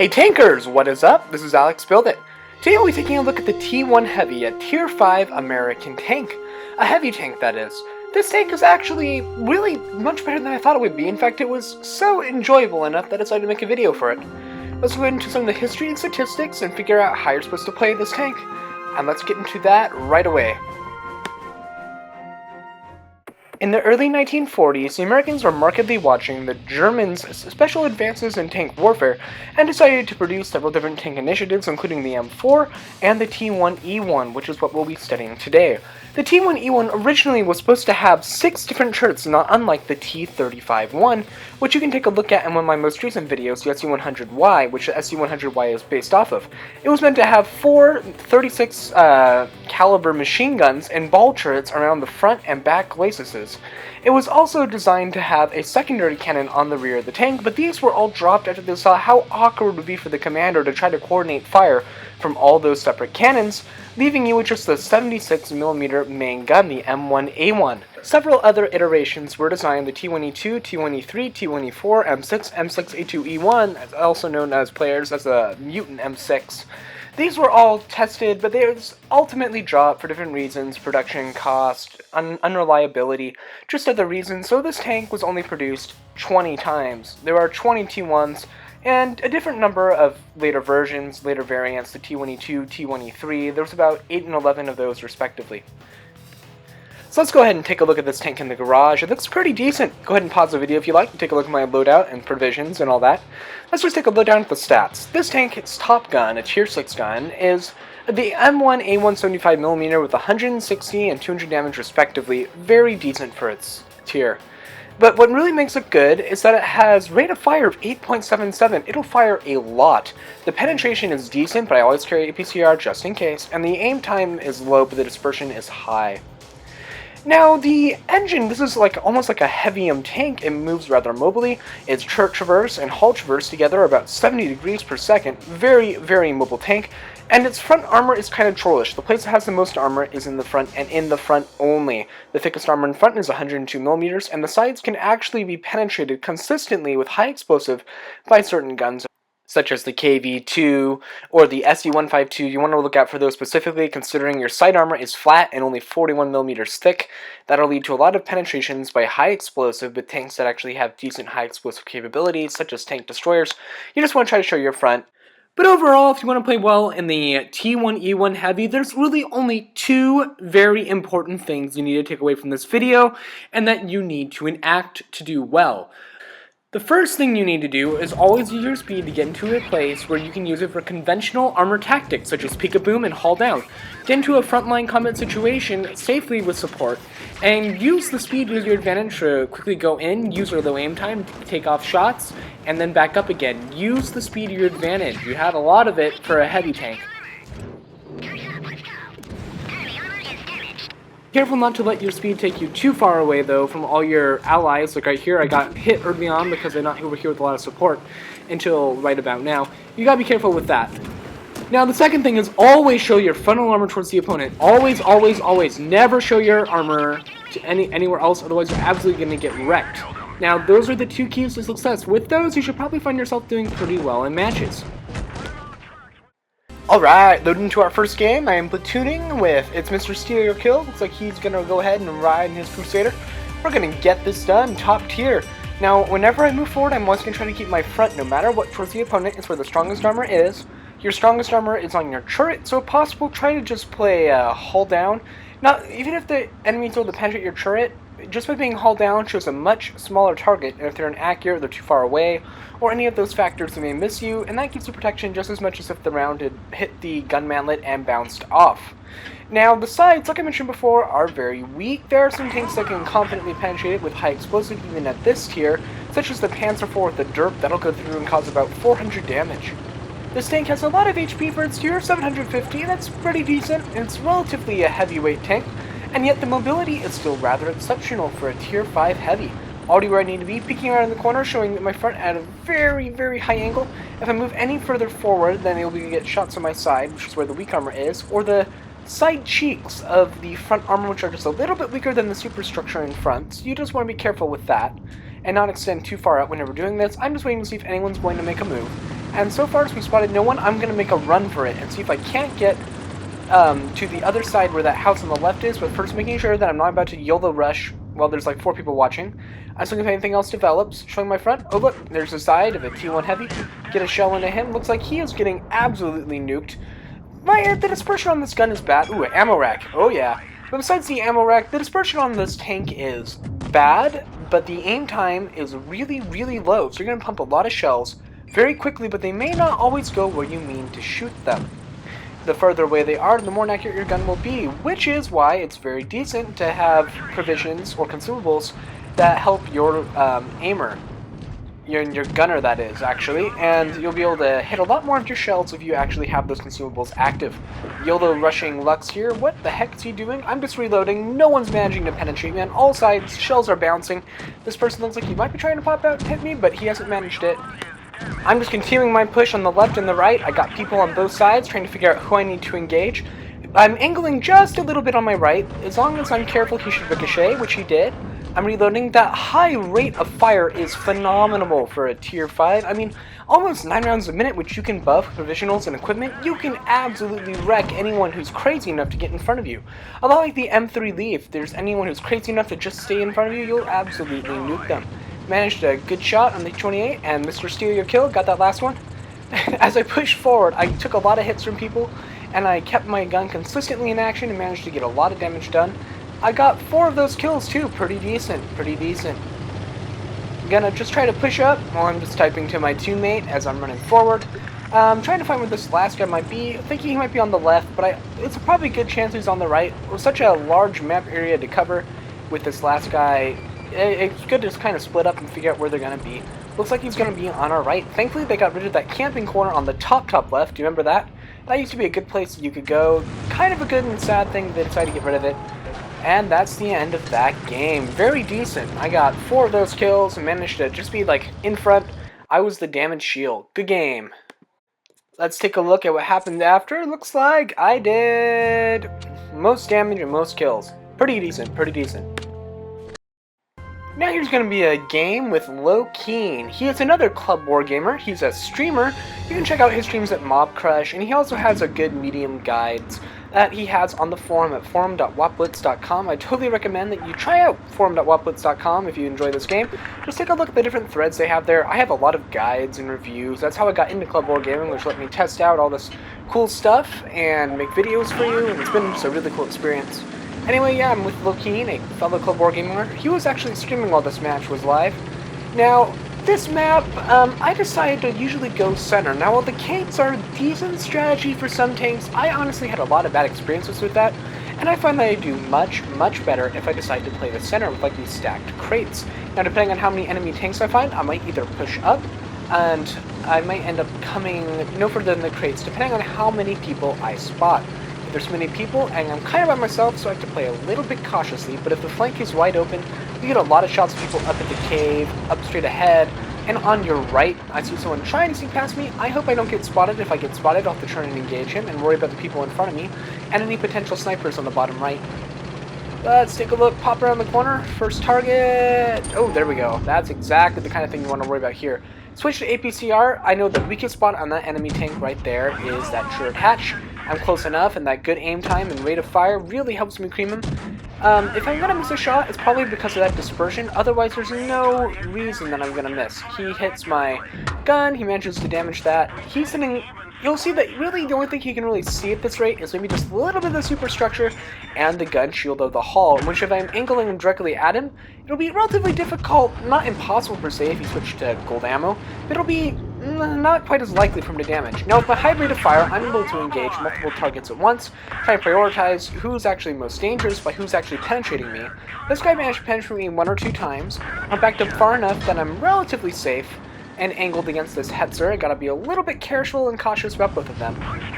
Hey tankers, what is up? This is Alex Build It. Today we'll be taking a look at the T1 Heavy, a Tier 5 American tank. A heavy tank, that is. This tank is actually really much better than I thought it would be. In fact, it was so enjoyable enough that I decided to make a video for it. Let's go into some of the history and statistics and figure out how you're supposed to play this tank. And let's get into that right away. In the early 1940s, the Americans were markedly watching the Germans' special advances in tank warfare and decided to produce several different tank initiatives, including the M4 and the T1E1, which is what we'll be studying today. The T1E1 originally was supposed to have 6 different turrets, not unlike the T35-1, which you can take a look at in one of my most recent videos, the SU-100Y, which the SU-100Y is based off of. It was meant to have 4 36 caliber machine guns and ball turrets around the front and back glacis. It was also designed to have a secondary cannon on the rear of the tank, but these were all dropped after they saw how awkward it would be for the commander to try to coordinate fire from all those separate cannons, leaving you with just the 76mm main gun, the M1A1. Several other iterations were designed, the T1E2, T1E3, T1E4, M6, M6A2E1, also known as players as the Mutant M6. These were all tested, but they were ultimately dropped for different reasons: production cost, unreliability, just other reasons, so this tank was only produced 20 times. There are 20 T1s, and a different number of later versions, later variants, the T1E2, T1E3, there was about 8 and 11 of those respectively. So let's go ahead and take a look at this tank in the garage. It looks pretty decent. Go ahead and pause the video if you like and take a look at my loadout and provisions and all that. Let's just take a look down at the stats. This tank, its top gun, a tier 6 gun, is the M1A1 75mm with 160 and 200 damage respectively. Very decent for its tier. But what really makes it good is that it has rate of fire of 8.77. It'll fire a lot. The penetration is decent, but I always carry a PCR just in case, and the aim time is low, but the dispersion is high. Now, the engine, this is almost like a Heavium tank. It moves rather mobily. Its turret traverse and hull traverse together are about 70 degrees per second. Very, very mobile tank. And its front armor is kind of trollish. The place that has the most armor is in the front, and in the front only. The thickest armor in front is 102mm, and the sides can actually be penetrated consistently with high explosive by certain guns, such as the KV-2 or the SE-152. You want to look out for those specifically, considering your side armor is flat and only 41mm thick. That'll lead to a lot of penetrations by high explosive with tanks that actually have decent high explosive capabilities, such as tank destroyers. You just want to try to show your front. But overall, if you want to play well in the T1E1 Heavy, there's really only 2 very important things you need to take away from this video, and that you need to enact to do well. The first thing you need to do is always use your speed to get into a place where you can use it for conventional armor tactics, such as peek-a-boom and haul down. Get into a frontline combat situation safely with support, and use the speed to your advantage to quickly go in, use your low aim time to take off shots, and then back up again. Use the speed to your advantage. You have a lot of it for a heavy tank. Careful not to let your speed take you too far away, though, from all your allies. Like right here, I got hit early on because they're not over here with a lot of support until right about now. You gotta be careful with that. Now, the second thing is always show your frontal armor towards the opponent. Always, always, always. Never show your armor to anywhere else, otherwise you're absolutely gonna get wrecked. Now, those are the 2 keys to success. With those, you should probably find yourself doing pretty well in matches. Alright, loading into our first game. I am platooning with Mr. Steal Your Kill. Looks like he's gonna go ahead and ride in his Crusader. We're gonna get this done, top tier. Now, whenever I move forward, I'm always gonna try to keep my front, no matter what, towards the opponent. It's where the strongest armor is. Your strongest armor is on your turret, so if possible, try to just play hull down. Now, even if the enemy's able to penetrate your turret, just by being hull down shows a much smaller target, and if they're inaccurate, they're too far away, or any of those factors that may miss you, and that gives you protection just as much as if the round had hit the gun manlet and bounced off. Now, the sides, like I mentioned before, are very weak. There are some tanks that can confidently penetrate it with high explosive, even at this tier, such as the Panzer IV with the derp. That'll go through and cause about 400 damage. This tank has a lot of HP for its tier, 750, that's pretty decent. It's relatively a heavyweight tank, and yet the mobility is still rather exceptional for a tier 5 heavy. Already where I need to be, peeking around in the corner, showing that my front at a very, very high angle. If I move any further forward, then it'll be get shots on my side, which is where the weak armor is, or the side cheeks of the front armor, which are just a little bit weaker than the superstructure in front. So you just want to be careful with that, and not extend too far out whenever doing this. I'm just waiting to see if anyone's going to make a move. And so far as we spotted no one, I'm going to make a run for it and see if I can't get to the other side where that house on the left is, but first making sure that I'm not about to YOLO rush while there's like 4 people watching. I'm looking if anything else develops. Showing my front. Oh look, there's the side of a T1 Heavy. Get a shell into him. Looks like he is getting absolutely nuked. The dispersion on this gun is bad. Ooh, ammo rack. Oh yeah. But besides the ammo rack, the dispersion on this tank is bad, but the aim time is really, really low. So you're going to pump a lot of shells very quickly, but they may not always go where you mean to shoot them. The further away they are, the more accurate your gun will be, which is why it's very decent to have provisions or consumables that help your aimer, your gunner that is, actually, and you'll be able to hit a lot more of your shells if you actually have those consumables active. YOLO rushing Lux here. What the heck is he doing? I'm just reloading. No one's managing to penetrate me on all sides. Shells are bouncing. This person looks like he might be trying to pop out and hit me, but he hasn't managed it. I'm just continuing my push on the left and the right. I got people on both sides trying to figure out who I need to engage. I'm angling just a little bit on my right. As long as I'm careful, he should ricochet, which he did. I'm reloading. That high rate of fire is phenomenal for a tier 5. I mean, almost 9 rounds a minute, which you can buff provisionals and equipment. You can absolutely wreck anyone who's crazy enough to get in front of you. A lot like the M3 Lee, if there's anyone who's crazy enough to just stay in front of you, you'll absolutely nuke them. Managed a good shot on the 28, and Mr. Steal Your Kill got that last one. As I pushed forward, I took a lot of hits from people, and I kept my gun consistently in action and managed to get a lot of damage done. I got 4 of those kills too, pretty decent, pretty decent. Gonna just try to push up while I'm just typing to my teammate as I'm running forward. Trying to find where this last guy might be, thinking he might be on the left, but it's a probably good chance he's on the right. With such a large map area to cover with this last guy, it's good to just kind of split up and figure out where they're going to be. Looks like he's going to be on our right. Thankfully, they got rid of that camping corner on the top left. Do you remember that? That used to be a good place you could go. Kind of a good and sad thing they decided to get rid of it. And that's the end of that game. Very decent. I got 4 of those kills and managed to just be like in front. I was the damage shield. Good game. Let's take a look at what happened after. Looks like I did most damage and most kills. Pretty decent, pretty decent. Now here's going to be a game with Lokeen. He is another club war gamer. He's a streamer. You can check out his streams at Mob Crush, and he also has a good medium guides that he has on the forum at forum.wotblitz.com. I totally recommend that you try out forum.wotblitz.com if you enjoy this game. Just take a look at the different threads they have there. I have a lot of guides and reviews. That's how I got into club war gaming, which let me test out all this cool stuff and make videos for you, and it's been just a really cool experience. Anyway, yeah, I'm with Lokeen, a fellow club war gamer. He was actually streaming while this match was live. Now, this map, I decided to usually go center. Now, while the Kates are a decent strategy for some tanks, I honestly had a lot of bad experiences with that, and I find that I do much, much better if I decide to play the center with like these stacked crates. Now, depending on how many enemy tanks I find, I might either push up, and I might end up coming no further than the crates, depending on how many people I spot. There's many people, and I'm kind of by myself, so I have to play a little bit cautiously, but if the flank is wide open, you get a lot of shots of people up at the cave, up straight ahead, and on your right, I see someone trying to sneak past me. I hope I don't get spotted. If I get spotted, I'll have to turn and engage him, and worry about the people in front of me, and any potential snipers on the bottom right. Let's take a look, pop around the corner, first target. Oh, there we go. That's exactly the kind of thing you want to worry about here. Switch to APCR. I know the weakest spot on that enemy tank right there is that turret hatch. I'm close enough, and that good aim time and rate of fire really helps me cream him. If I'm gonna miss a shot, it's probably because of that dispersion. Otherwise, there's no reason that I'm gonna miss. He hits my gun, he manages to damage that. He's sitting. You'll see that really the only thing he can really see at this rate is maybe just a little bit of the superstructure and the gun shield of the hull, which if I'm angling directly at him, it'll be relatively difficult, not impossible per se if you switch to gold ammo, but it'll be not quite as likely for him to damage. Now with my high rate of fire, I'm able to engage multiple targets at once, try and prioritize who's actually most dangerous by who's actually penetrating me. This guy managed to penetrate me 1 or 2 times. I'm backed up far enough that I'm relatively safe and angled against this Hetzer. I gotta be a little bit careful and cautious about both of them.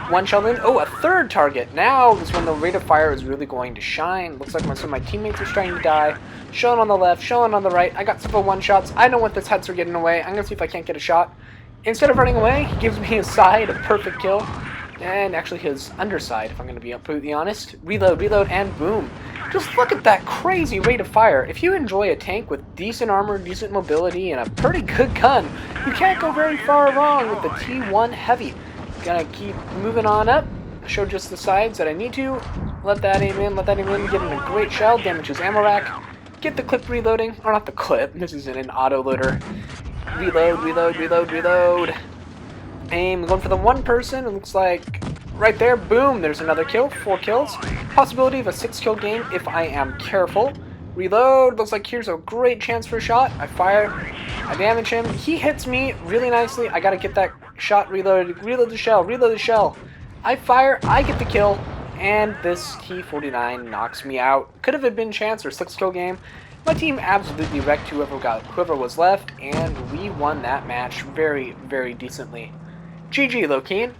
1 shell in. Oh, a 3rd target. Now is when the rate of fire is really going to shine. Looks like some of my teammates are starting to die. Shelling on the left, shelling on the right. I got several 1-shots. I don't want this Hetzer getting away. I'm gonna see if I can't get a shot. Instead of running away, he gives me his side, a perfect kill. And actually his underside, if I'm gonna be completely honest. Reload, reload, and boom. Just look at that crazy rate of fire. If you enjoy a tank with decent armor, decent mobility, and a pretty good gun, you can't go very far wrong with the T1 Heavy. Gonna keep moving on up. Show just the sides that I need to. Let that aim in, get in a great shell, damage his ammo rack. Get the clip reloading, or not the clip, this isn't an auto loader. Reload. Aim, going for the one person, it looks like right there, boom, there's another kill, 4 kills. Possibility of a 6-kill game if I am careful. Reload, looks like here's a great chance for a shot. I fire, I damage him, he hits me really nicely. I gotta get that shot reloaded, reload the shell. I fire, I get the kill, and this T49 knocks me out. Could have been chance or 6-kill game. My team absolutely wrecked whoever was left, and we won that match very, very decently. GG, Lokeen.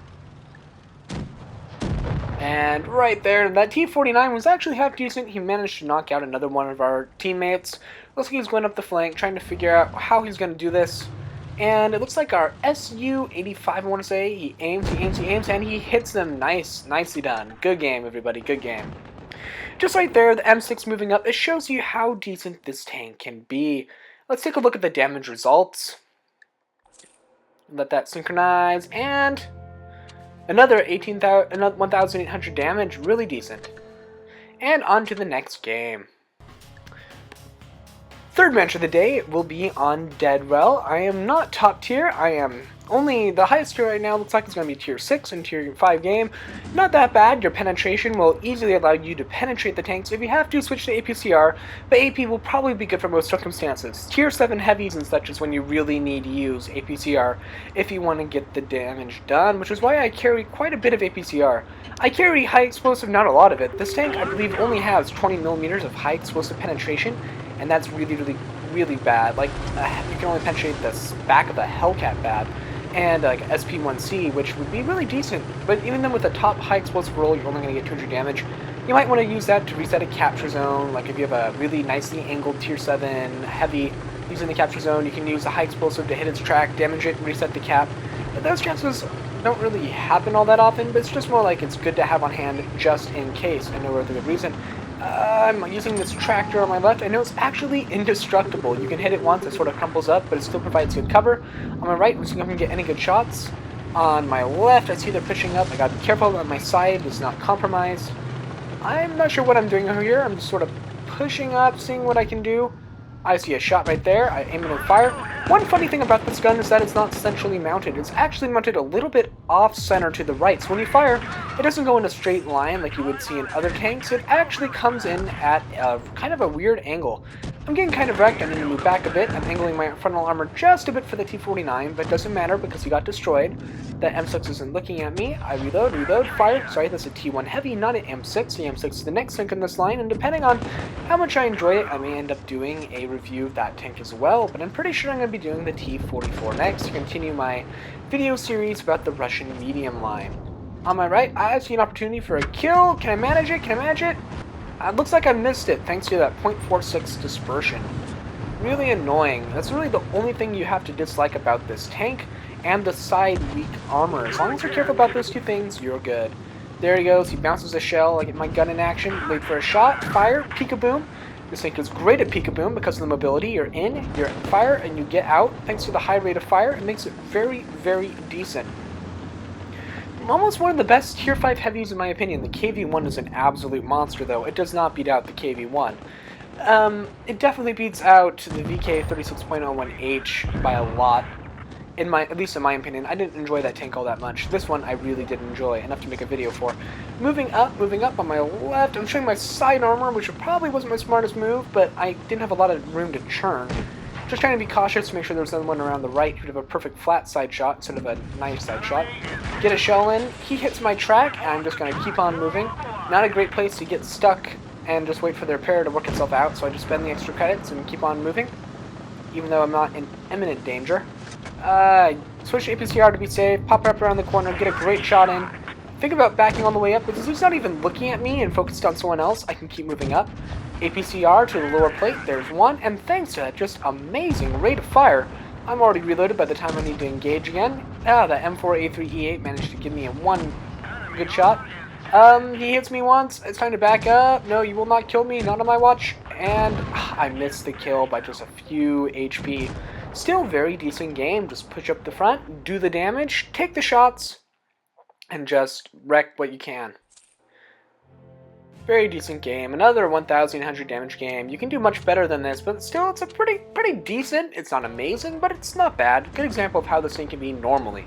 And right there, that T49 was actually half decent. He managed to knock out another one of our teammates. Looks like he's going up the flank, trying to figure out how he's going to do this. And it looks like our SU-85, I want to say, he aims, and he hits them. Nicely done. Good game, everybody, good game. Just right there, the M6 moving up, it shows you how decent this tank can be. Let's take a look at the damage results. Let that synchronize, and another 1,800 damage, really decent. And on to the next game. Third match of the day will be on Deadwell. I am not top tier, I am only the highest tier right now. Looks like it's going to be tier 6 and tier 5 game. Not that bad. Your penetration will easily allow you to penetrate the tanks. If you have to, switch to APCR, but AP will probably be good for most circumstances. Tier 7 heavies and such is when you really need to use APCR if you want to get the damage done, which is why I carry quite a bit of APCR. I carry high explosive, not a lot of it. This tank, I believe, only has 20mm of high explosive penetration, and that's really bad. Like, you can only penetrate the back of a Hellcat bad, and like SP1C, which would be really decent. But even then, with a top high explosive roll, you're only going to get 200 damage. You might want to use that to reset a capture zone. Like if you have a really nicely angled tier 7 heavy using the capture zone, you can use the high explosive to hit its track, damage it, and reset the cap. But those chances don't really happen all that often, but it's just more like it's good to have on hand just in case, and no other good reason. I'm using this tractor on my left. I know it's actually indestructible. You can hit it once, it sort of crumples up, but it still provides good cover. On my right, I'm seeing if I can get any good shots. On my left, I see they're pushing up. I gotta be careful that my side is not compromised. I'm not sure what I'm doing over here. I'm just sort of pushing up, seeing what I can do. I see a shot right there. I aim it and fire. One funny thing about this gun is that it's not centrally mounted. It's actually mounted a little bit off-center to the right. So when you fire, it doesn't go in a straight line like you would see in other tanks. It actually comes in at kind of a weird angle. I'm getting kind of wrecked. I need to move back a bit. I'm angling my frontal armor just a bit for the T49, but it doesn't matter because he got destroyed. The M6 isn't looking at me. I reload, fire. Sorry, that's a T1 Heavy, not an M6. The M6 is the next tank in this line, and depending on how much I enjoy it, I may end up doing a review of that tank as well, but I'm pretty sure I'm going to be doing the T44 next to continue my video series about the Russian medium line. On my right, I see an opportunity for a kill. Can I manage it? Looks like I missed it thanks to that 0.46 dispersion. Really annoying. That's really the only thing you have to dislike about this tank, and the side weak armor. As long as you're careful about those two things, you're good. There he goes. He bounces a shell. I get my gun in action. Wait for a shot. Fire. Peekaboom. This tank is great at peekaboom because of the mobility. You're in, you're at fire, and you get out. Thanks to the high rate of fire, it makes it very, very decent. Almost one of the best tier 5 heavies in my opinion. The KV-1 is an absolute monster though. It does not beat out the KV-1. It definitely beats out the VK36.01H by a lot. At least in my opinion. I didn't enjoy that tank all that much. This one I really did enjoy, enough to make a video for. Moving up on my left, I'm showing my side armor, which probably wasn't my smartest move, but I didn't have a lot of room to churn. Just trying to be cautious to make sure there's no one around the right who'd have a perfect flat side shot instead of a nice side shot. Get a shell in, he hits my track, and I'm just going to keep on moving. Not a great place to get stuck and just wait for the repair to work itself out, so I just spend the extra credits and keep on moving, even though I'm not in imminent danger. Switch to APCR to be safe, pop up around the corner, get a great shot in. Think about backing on the way up, because he's not even looking at me and focused on someone else. I can keep moving up. APCR to the lower plate, there's one, and thanks to that just amazing rate of fire, I'm already reloaded by the time I need to engage again. The M4A3E8 managed to give me one good shot. He hits me once. It's time to back up. No, you will not kill me. Not on my watch. And I missed the kill by just a few HP. Still very decent game. Just push up the front, do the damage, take the shots, and just wreck what you can. Very decent game. Another 1,100 damage game. You can do much better than this, but still, it's a pretty decent. It's not amazing, but it's not bad. Good example of how this thing can be normally.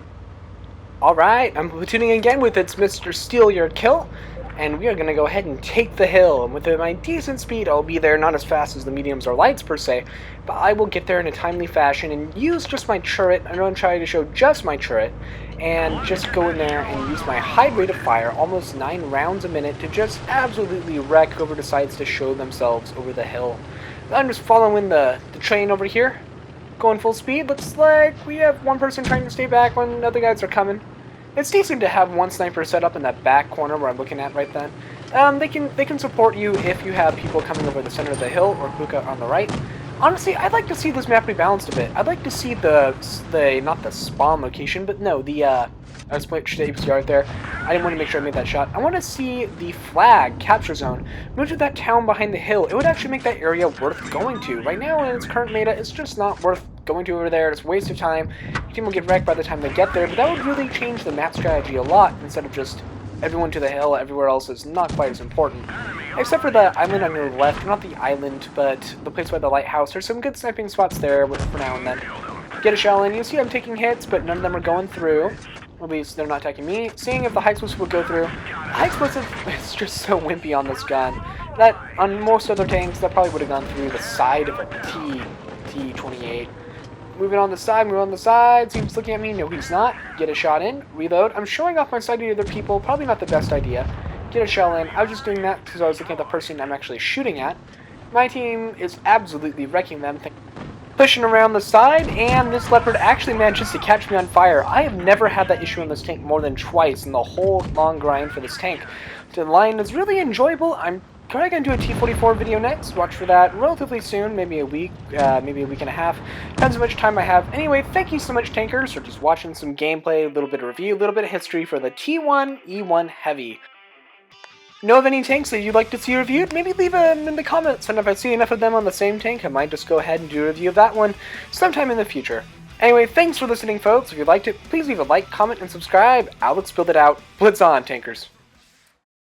Alright, I'm platooning again with its Mr. Steal Your Kill, and we are going to go ahead and take the hill. And with my decent speed, I'll be there not as fast as the mediums or lights per se, but I will get there in a timely fashion and use just my turret. I'm going to try to show just my turret, and just go in there and use my high rate of fire, almost 9 rounds a minute, to just absolutely wreck whoever decides to show themselves over the hill. I'm just following the train over here, going full speed. Looks like we have one person trying to stay back when other guys are coming. It's decent to have one sniper set up in that back corner where I'm looking at right then. They can support you if you have people coming over the center of the hill or Buka on the right. Honestly, I'd like to see this map rebalanced a bit. I'd like to see the not the spawn location, but no, I switched to APC right there. I didn't want to make sure I made that shot. I want to see the flag capture zone move to that town behind the hill. It would actually make that area worth going to. Right now in its current meta, it's just not worth going to over there. It's a waste of time. Your team will get wrecked by the time they get there, but that would really change the map strategy a lot instead of just everyone to the hill. Everywhere else is not quite as important. Except for the island on your left, not the island, but the place by the lighthouse. There's some good sniping spots there for now and then. Get a shell in. You see I'm taking hits, but none of them are going through. At least they're not attacking me. Seeing if the high explosive would go through. The high explosive is just so wimpy on this gun. That, on most other tanks, that probably would have gone through the side of a T1E1. Moving on the side, see if he's looking at me. No, he's not. Get a shot in, reload. I'm showing off my side to other people, probably not the best idea. Get a shell in. I was just doing that because I was looking at the person I'm actually shooting at. My team is absolutely wrecking them. Pushing around the side, and this leopard actually manages to catch me on fire. I have never had that issue in this tank more than twice in the whole long grind for this tank. The line is really enjoyable. I'm probably going to do a T44 video next. Watch for that relatively soon, maybe a week and a half. Depends how much time I have. Anyway, thank you so much, tankers, for just watching some gameplay, a little bit of review, a little bit of history for the T1E1 Heavy. Know of any tanks that you'd like to see reviewed? Maybe leave them in the comments, and if I see enough of them on the same tank, I might just go ahead and do a review of that one sometime in the future. Anyway, thanks for listening, folks. If you liked it, please leave a like, comment, and subscribe. Alex build it out. Blitz on, tankers.